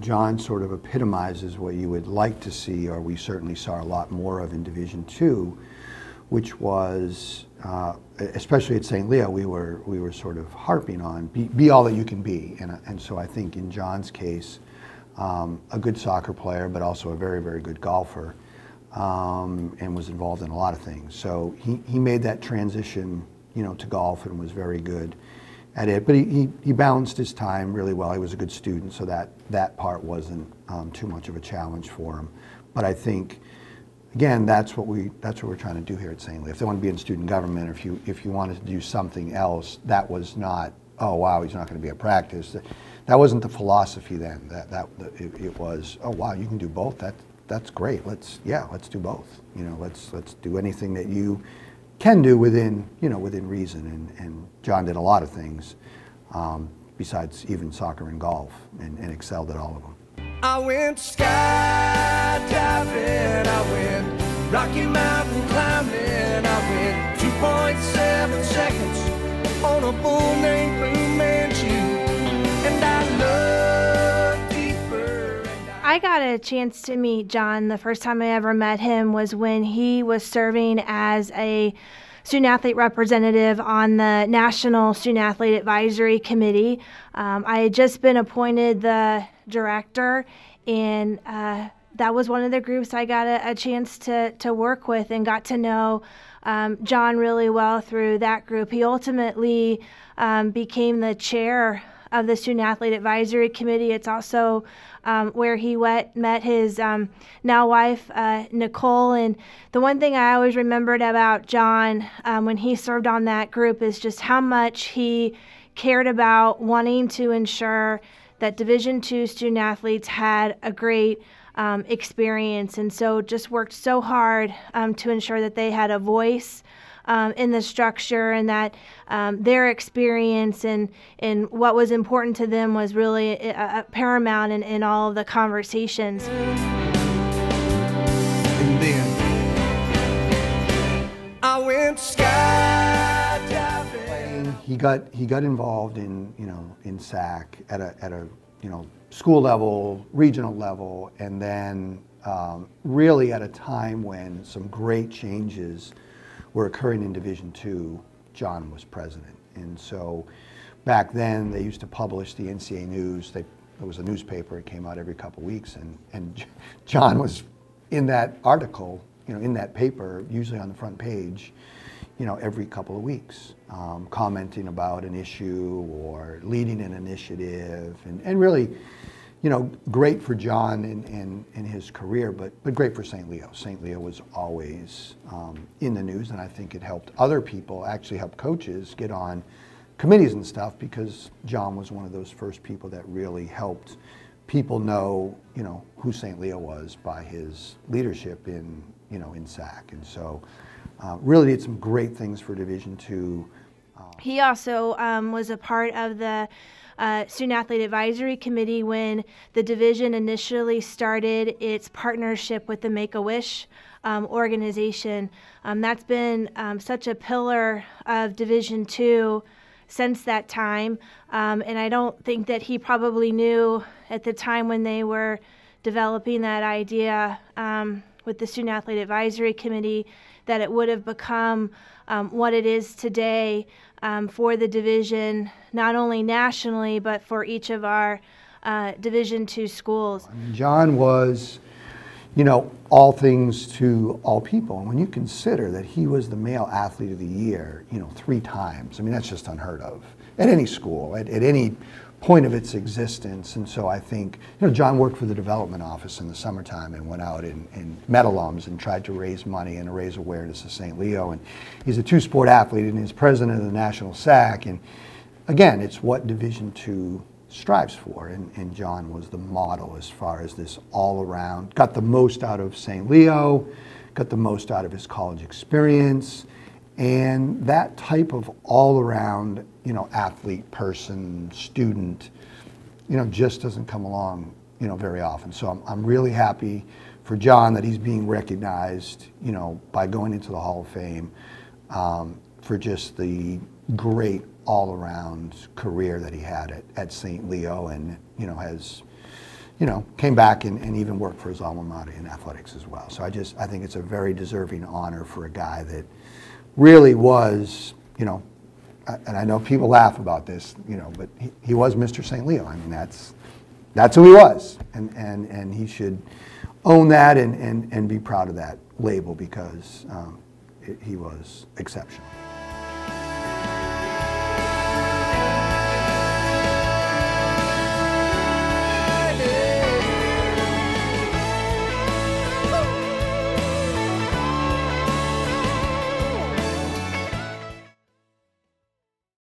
John sort of epitomizes what you would like to see, or we certainly saw a lot more of in Division II, which was, especially at St. Leo, we were sort of harping on be all that you can be, and so I think in John's case, a good soccer player, but also a very, very good golfer, and was involved in a lot of things. So he made that transition, to golf, and was very good at it. But he balanced his time really well. He was a good student, so that part wasn't too much of a challenge for him. But I think, again, that's what we're trying to do here at St. Leo. If they want to be in student government, or if you wanted to do something else, that was not, oh wow, he's not going to be at practice. That wasn't the philosophy then. It was, oh wow, you can do both. That's great. Let's do both. Let's do anything that you can do within reason. And John did a lot of things besides even soccer and golf, and excelled at all of them. I went skydiving, I went Rocky Mountain climbing, I went 2.7 seconds on a bull named Blue Manchu, and I looked deeper. I got a chance to meet John. The first time I ever met him was when he was serving as a student athlete representative on the National Student Athlete Advisory Committee. I had just been appointed the director, and that was one of the groups I got a chance to work with, and got to know John really well through that group. He ultimately became the chair of the Student Athlete Advisory Committee. It's also where he met his now wife, Nicole. And the one thing I always remembered about John when he served on that group is just how much he cared about wanting to ensure that Division II student athletes had a great experience, and so just worked so hard to ensure that they had a voice in the structure, and that their experience and what was important to them was really paramount in all of the conversations. And then I went skydiving. He got involved in SAC at a school level, regional level, and then really at a time when some great changes were occurring in Division II. John was president, and so back then they used to publish the NCAA news. There was a newspaper; it came out every couple of weeks, and John was in that article, in that paper, usually on the front page, every couple of weeks, commenting about an issue or leading an initiative, and really, great for John in his career, but great for St. Leo. St. Leo was always in the news, and I think it helped other people, actually help coaches get on committees and stuff, because John was one of those first people that really helped people know, who St. Leo was by his leadership in SAC. And so really did some great things for Division II. He also was a part of the Student Athlete Advisory Committee when the division initially started its partnership with the Make-A-Wish organization. That's been such a pillar of Division II since that time, and I don't think that he probably knew at the time when they were developing that idea with the Student Athlete Advisory Committee that it would have become what it is today for the division, not only nationally, but for each of our Division II schools. John was, all things to all people. And when you consider that he was the male athlete of the year, 3 times, that's just unheard of at any school, at any point of its existence. And so I think, John worked for the development office in the summertime and went out and met alums and tried to raise money and raise awareness of St. Leo. And he's a 2-sport athlete and he's president of the National SAC. And again, it's what Division II strives for. And John was the model as far as this all around, got the most out of St. Leo, got the most out of his college experience. And that type of all around, athlete, person, student, just doesn't come along, very often. So I'm really happy for John that he's being recognized, by going into the Hall of Fame for just the great all around career that he had at St. Leo, and, has, you know, came back and even worked for his alma mater in athletics as well. So I think it's a very deserving honor for a guy that really was, you know, and I know people laugh about this, you know, but he was Mr. St. Leo. I mean, that's who he was, and he should own that and be proud of that label because he was exceptional.